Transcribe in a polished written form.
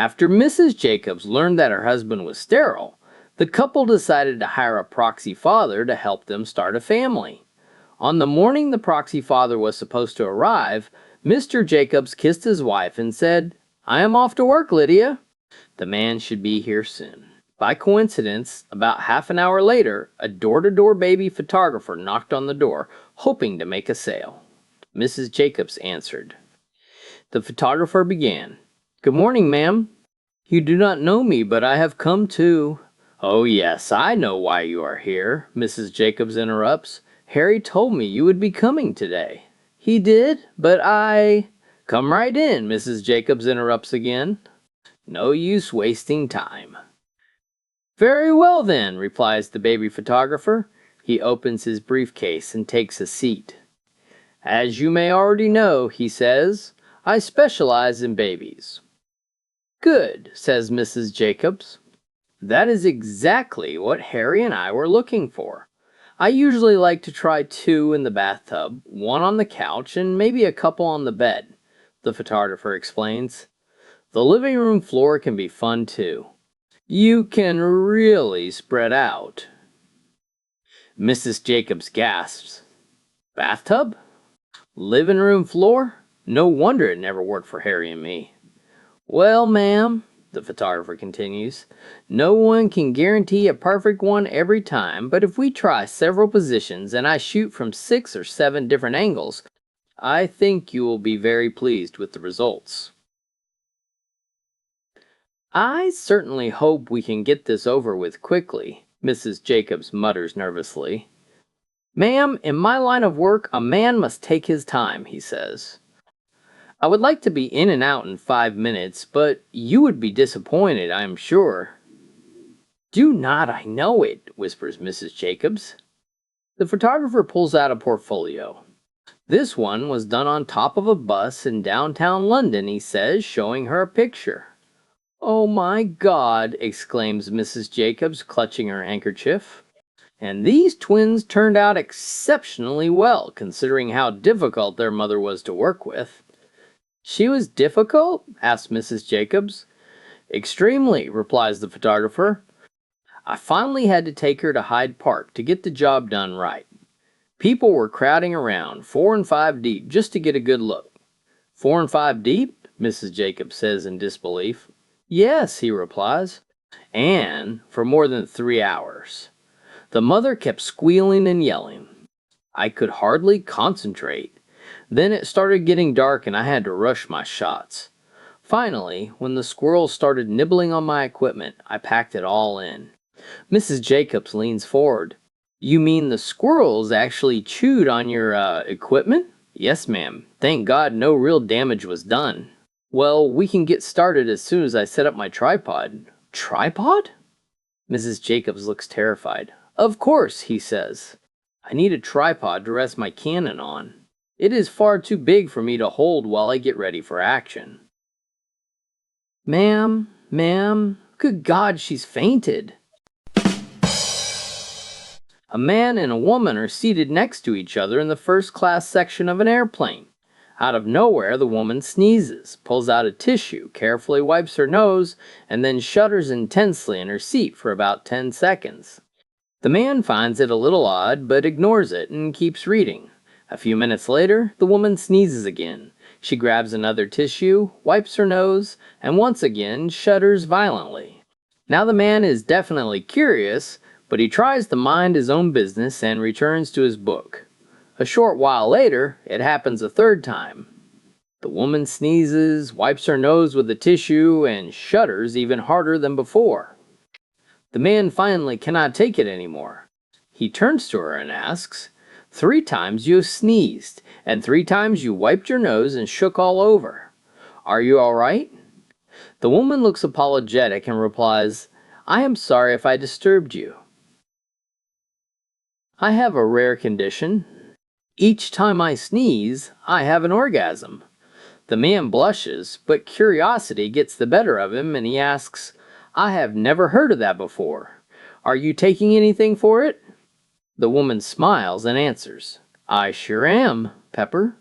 After Mrs. Jacobs learned that her husband was sterile, the couple decided to hire a proxy father to help them start a family. On the morning the proxy father was supposed to arrive, Mr. Jacobs kissed his wife and said, "I am off to work, Lydia. The man should be here soon." By coincidence, about half an hour later, a door-to-door baby photographer knocked on the door, hoping to make a sale. Mrs. Jacobs answered. The photographer began. "Good morning, ma'am. You do not know me, but I have come to—" "Oh yes, I know why you are here," Mrs. Jacobs interrupts. "Harry told me you would be coming today." "He did? But I—" "Come right in," Mrs. Jacobs interrupts again. "No use wasting time." "Very well then," replies the baby photographer. He opens his briefcase and takes a seat. "As you may already know," he says, "I specialize in babies." "Good," says Mrs. Jacobs. "That is exactly what Harry and I were looking for. I usually like to try 2 in the bathtub, 1 on the couch, and maybe a couple on the bed," the photographer explains. "The living room floor can be fun too. You can really spread out." Mrs. Jacobs gasps. "Bathtub? Living room floor? No wonder it never worked for Harry and me." "Well, ma'am," the photographer continues, "no one can guarantee a perfect one every time, but if we try several positions and I shoot from 6 or 7 different angles, I think you will be very pleased with the results." "I certainly hope we can get this over with quickly," Mrs. Jacobs mutters nervously. "Ma'am, in my line of work, a man must take his time," he says. "I would like to be in and out in 5 minutes, but you would be disappointed, I am sure." "Do not I know it," whispers Mrs. Jacobs. The photographer pulls out a portfolio. "This one was done on top of a bus in downtown London," he says, showing her a picture. "Oh my God!" exclaims Mrs. Jacobs, clutching her handkerchief. "And these twins turned out exceptionally well, considering how difficult their mother was to work with." "She was difficult?" asks Mrs. Jacobs. "Extremely," replies the photographer. "I finally had to take her to Hyde Park to get the job done right. People were crowding around, 4 and 5 deep, just to get a good look." "4 and 5 deep?" Mrs. Jacobs says in disbelief. "Yes," he replies, "and for more than 3 hours. The mother kept squealing and yelling. I could hardly concentrate. Then it started getting dark and I had to rush my shots. Finally, when the squirrels started nibbling on my equipment, I packed it all in." Mrs. Jacobs leans forward. "You mean the squirrels actually chewed on your equipment?" "Yes, ma'am. Thank God no real damage was done." "Well, we can get started as soon as I set up my tripod." "Tripod?" Mrs. Jacobs looks terrified. "Of course," he says. "I need a tripod to rest my Canon on. It is far too big for me to hold while I get ready for action." Ma'am, good God, she's fainted." A man and a woman are seated next to each other in the first-class section of an airplane. Out of nowhere, the woman sneezes, pulls out a tissue, carefully wipes her nose, and then shudders intensely in her seat for about 10 seconds. The man finds it a little odd, but ignores it and keeps reading. A few minutes later, the woman sneezes again. She grabs another tissue, wipes her nose, and once again shudders violently. Now the man is definitely curious, but he tries to mind his own business and returns to his book. A short while later, it happens a 3rd time. The woman sneezes, wipes her nose with the tissue, and shudders even harder than before. The man finally cannot take it anymore. He turns to her and asks, "3 times you have sneezed, and 3 times you wiped your nose and shook all over. Are you all right?" The woman looks apologetic and replies, "I am sorry if I disturbed you. I have a rare condition. Each time I sneeze, I have an orgasm." The man blushes, but curiosity gets the better of him and he asks, "I have never heard of that before. Are you taking anything for it?" The woman smiles and answers, "I sure am, Pepper."